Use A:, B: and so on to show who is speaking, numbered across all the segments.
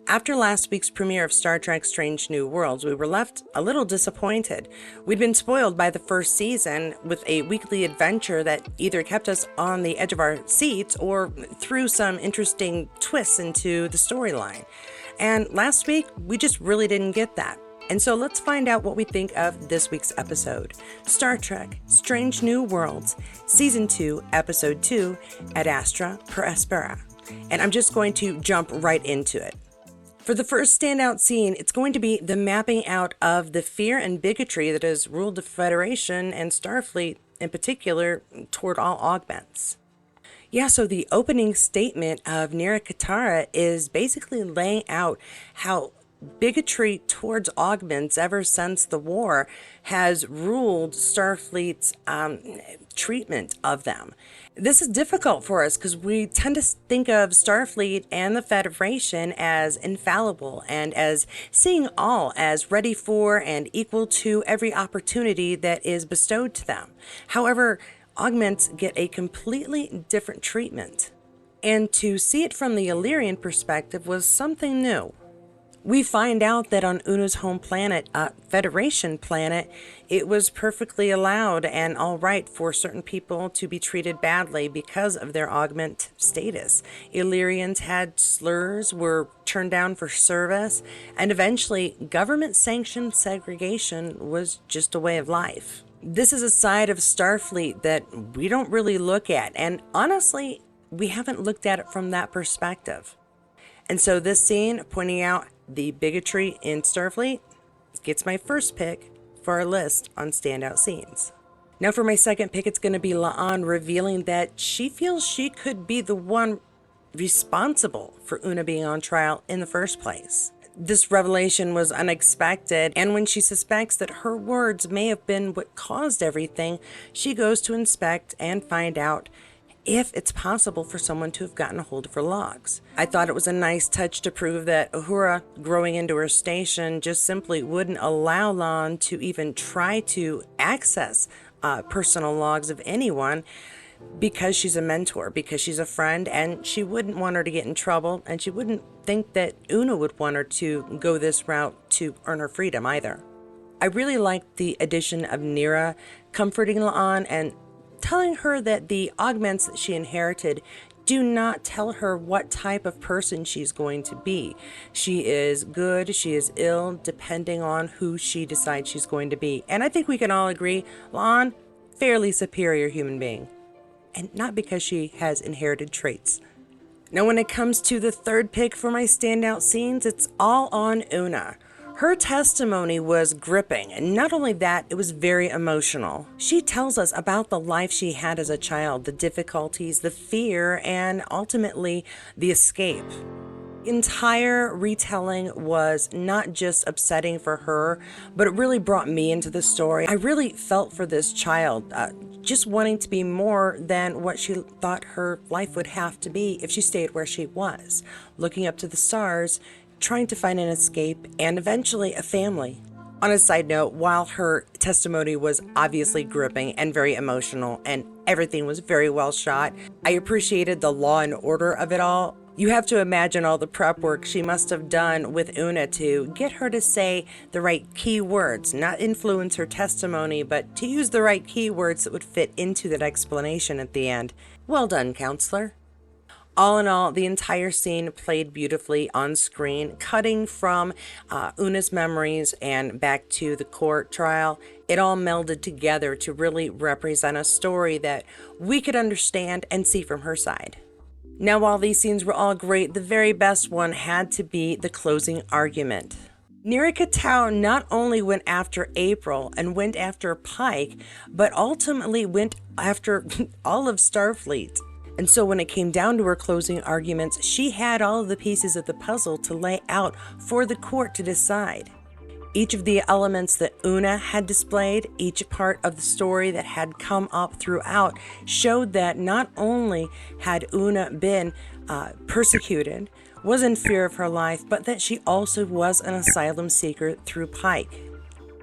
A: After last week's premiere of Star Trek Strange New Worlds, we were left a little disappointed. We'd been spoiled by the first season with a weekly adventure that either kept us on the edge of our seats or threw some interesting twists into the storyline. And last week, we just really didn't get that. And so let's find out what we think of this week's episode. Star Trek Strange New Worlds, Season 2, Episode 2, Ad Astra per Aspera. And I'm just going to jump right into it. For the first standout scene, it's going to be the mapping out of the fear and bigotry that has ruled the Federation and Starfleet in particular toward all augments. Yeah, so the opening statement of Nira Katara is basically laying out how bigotry towards augments ever since the war has ruled Starfleet's treatment of them. This is difficult for us because we tend to think of Starfleet and the Federation as infallible and as seeing all as ready for and equal to every opportunity that is bestowed to them. However, augments get a completely different treatment. And to see it from the Illyrian perspective was something new. We find out that on Una's home planet, Federation planet, it was perfectly allowed and all right for certain people to be treated badly because of their augment status. Illyrians had slurs, were turned down for service, and eventually government-sanctioned segregation was just a way of life. This is a side of Starfleet that we don't really look at, and honestly, we haven't looked at it from that perspective. And so this scene pointing out the bigotry in Starfleet gets my first pick for our list on standout scenes. Now for my second pick, it's going to be La'an revealing that she feels she could be the one responsible for Una being on trial in the first place. This revelation was unexpected, and when she suspects that her words may have been what caused everything, she goes to inspect and find out if it's possible for someone to have gotten a hold of her logs. I thought it was a nice touch to prove that Uhura, growing into her station, just simply wouldn't allow La'an to even try to access personal logs of anyone because she's a mentor, because she's a friend, and she wouldn't want her to get in trouble, and she wouldn't think that Una would want her to go this route to earn her freedom either. I really liked the addition of Nira comforting La'an and telling her that the augments that she inherited do not tell her what type of person she's going to be. She is good, she is ill, depending on who she decides she's going to be. And I think we can all agree, La'an, fairly superior human being. And not because she has inherited traits. Now when it comes to the third pick for my standout scenes, it's all on Una. Her testimony was gripping, and not only that, it was very emotional. She tells us about the life she had as a child, the difficulties, the fear, and ultimately the escape. The entire retelling was not just upsetting for her, but it really brought me into the story. I really felt for this child, just wanting to be more than what she thought her life would have to be if she stayed where she was, looking up to the stars, trying to find an escape, and eventually a family. On a side note, while her testimony was obviously gripping and very emotional, and everything was very well shot, I appreciated the law and order of it all. You have to imagine all the prep work she must have done with Una to get her to say the right key words, not influence her testimony, but to use the right keywords that would fit into that explanation at the end. Well done, counselor. All in all, the entire scene played beautifully on screen, cutting from Una's memories and back to the court trial. It all melded together to really represent a story that we could understand and see from her side. Now, while these scenes were all great, the very best one had to be the closing argument. Nira Katara not only went after April and went after Pike, but ultimately went after all of Starfleet. And so when it came down to her closing arguments, she had all of the pieces of the puzzle to lay out for the court to decide. Each of the elements that Una had displayed, each part of the story that had come up throughout, showed that not only had Una been persecuted, was in fear of her life, but that she also was an asylum seeker through Pike.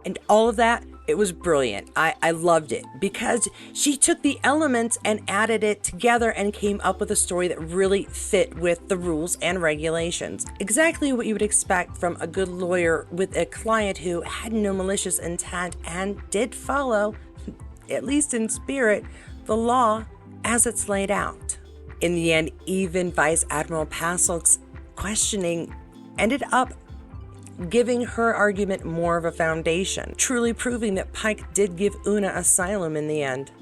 A: And all of that It was brilliant. I loved it because she took the elements and added it together and came up with a story that really fit with the rules and regulations. Exactly what you would expect from a good lawyer with a client who had no malicious intent and did follow, at least in spirit, the law as it's laid out. In the end, even Vice Admiral Passel's questioning ended up giving her argument more of a foundation, truly proving that Pike did give Una asylum in the end.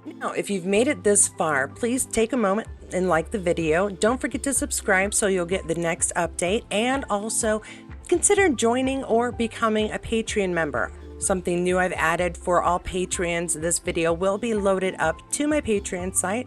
A: Now, if you've made it this far, please take a moment and like the video. Don't forget to subscribe so you'll get the next update, and also consider joining or becoming a Patreon member. Something new I've added for all Patreons, this video will be loaded up to my Patreon site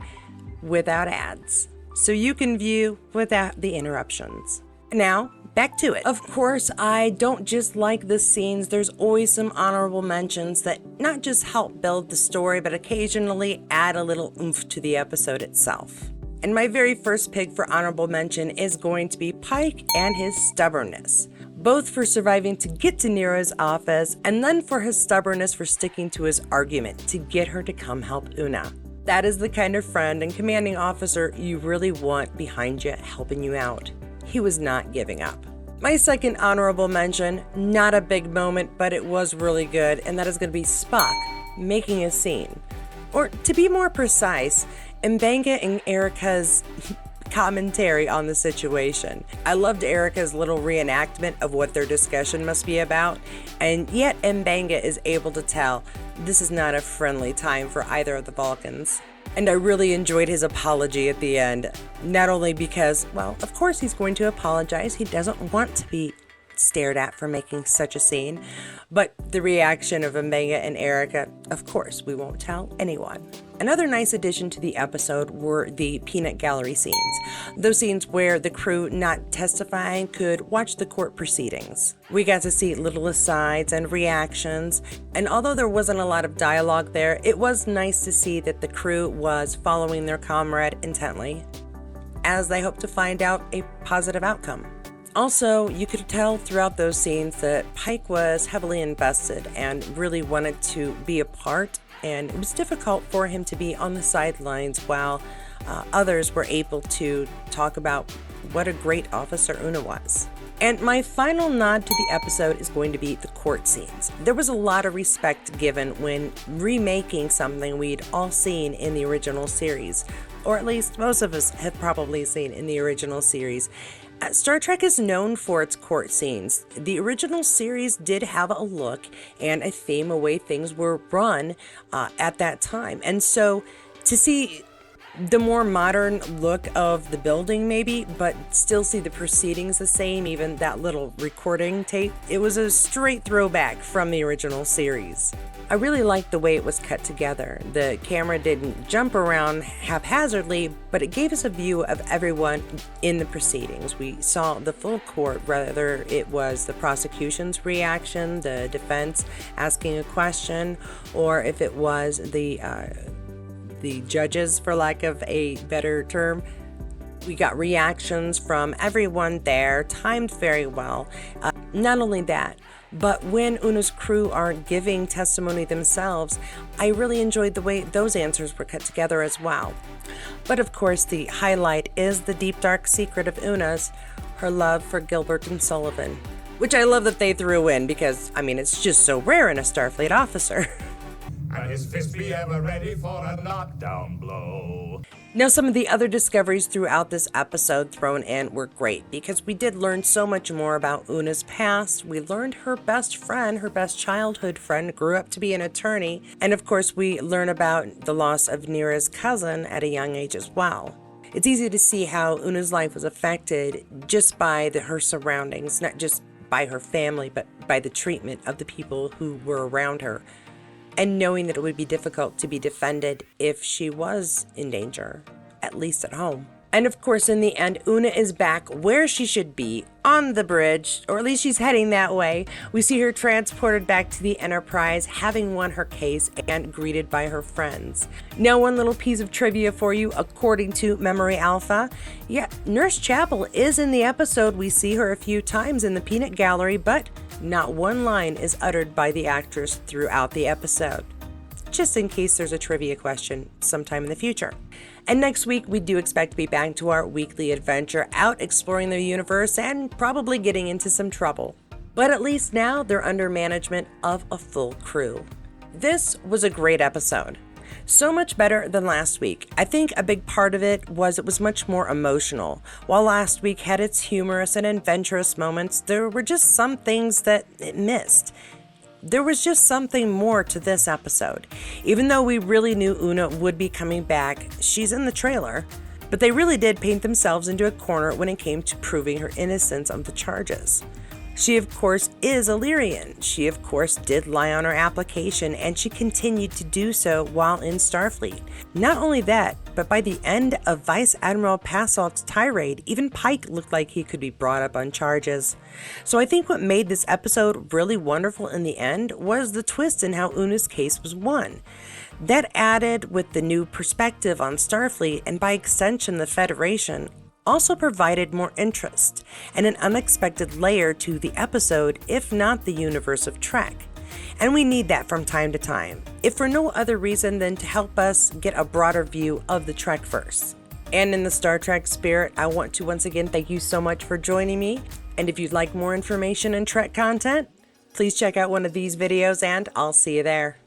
A: without ads, so you can view without the interruptions. Now, back to it. Of course, I don't just like the scenes. There's always some honorable mentions that not just help build the story, but occasionally add a little oomph to the episode itself. And my very first pick for honorable mention is going to be Pike and his stubbornness, both for surviving to get to Neera's office, and then for his stubbornness for sticking to his argument to get her to come help Una. That is the kind of friend and commanding officer you really want behind you, helping you out. He was not giving up. My second honorable mention, not a big moment, but it was really good, and that is going to be Spock making a scene. Or to be more precise, M'Benga and Erica's commentary on the situation. I loved Erica's little reenactment of what their discussion must be about, and yet M'Benga is able to tell this is not a friendly time for either of the Vulcans. And I really enjoyed his apology at the end, not only because, well, of course he's going to apologize, he doesn't want to be stared at for making such a scene, but the reaction of M'Benga and Erica, of course, we won't tell anyone. Another nice addition to the episode were the peanut gallery scenes, those scenes where the crew not testifying could watch the court proceedings. We got to see little asides and reactions, and although there wasn't a lot of dialogue there, it was nice to see that the crew was following their comrade intently, as they hoped to find out a positive outcome. Also, you could tell throughout those scenes that Pike was heavily invested and really wanted to be a part, and it was difficult for him to be on the sidelines while others were able to talk about what a great officer Una was. And my final nod to the episode is going to be the court scenes. There was a lot of respect given when remaking something we'd all seen in the original series, or at least most of us have probably seen in the original series. Star Trek is known for its court scenes. The original series did have a look and a theme of way things were run at that time. And so to see the more modern look of the building maybe, but still see the proceedings the same, even that little recording tape, it was a straight throwback from the original series. I really liked the way it was cut together. The camera didn't jump around haphazardly, but it gave us a view of everyone in the proceedings. We saw the full court, whether it was the prosecution's reaction, the defense asking a question, or if it was the judges, for lack of a better term. We got reactions from everyone there, timed very well. Not only that, but when Una's crew are giving testimony themselves, I really enjoyed the way those answers were cut together as well. But of course, the highlight is the deep dark secret of Una's, her love for Gilbert and Sullivan, which I love that they threw in because, I mean, it's just so rare in a Starfleet officer.
B: And his fist be ever ready for a knockdown blow.
A: Now, some of the other discoveries throughout this episode thrown in were great because we did learn so much more about Una's past. We learned her best friend, her best childhood friend, grew up to be an attorney. And of course, we learn about the loss of Neera's cousin at a young age as well. It's easy to see how Una's life was affected just by her surroundings, not just by her family, but by the treatment of the people who were around her. And knowing that it would be difficult to be defended if she was in danger, at least at home. And of course, in the end, Una is back where she should be, on the bridge, or at least she's heading that way. We see her transported back to the Enterprise, having won her case and greeted by her friends. Now, one little piece of trivia for you, according to Memory Alpha. Yeah, Nurse Chapel is in the episode. We see her a few times in the peanut gallery, but Not one line is uttered by the actress throughout the episode, just in case there's a trivia question sometime in the future. And next week, we do expect to be back to our weekly adventure out exploring the universe and probably getting into some trouble. But at least now they're under management of a full crew. This was a great episode. So much better than last week. I think a big part of it was much more emotional. While last week had its humorous and adventurous moments, there were just some things that it missed. There was just something more to this episode. Even though we really knew Una would be coming back, she's in the trailer, but they really did paint themselves into a corner when it came to proving her innocence of the charges. She, of course, is Illyrian. She, of course, did lie on her application, and she continued to do so while in Starfleet. Not only that, but by the end of Vice Admiral Passalk's tirade, even Pike looked like he could be brought up on charges. So I think what made this episode really wonderful in the end was the twist in how Una's case was won. That added with the new perspective on Starfleet, and by extension the Federation, also provided more interest and an unexpected layer to the episode, if not the universe of Trek. And we need that from time to time, if for no other reason than to help us get a broader view of the Trekverse. And in the Star Trek spirit, I want to once again thank you so much for joining me. And if you'd like more information and Trek content, please check out one of these videos and I'll see you there.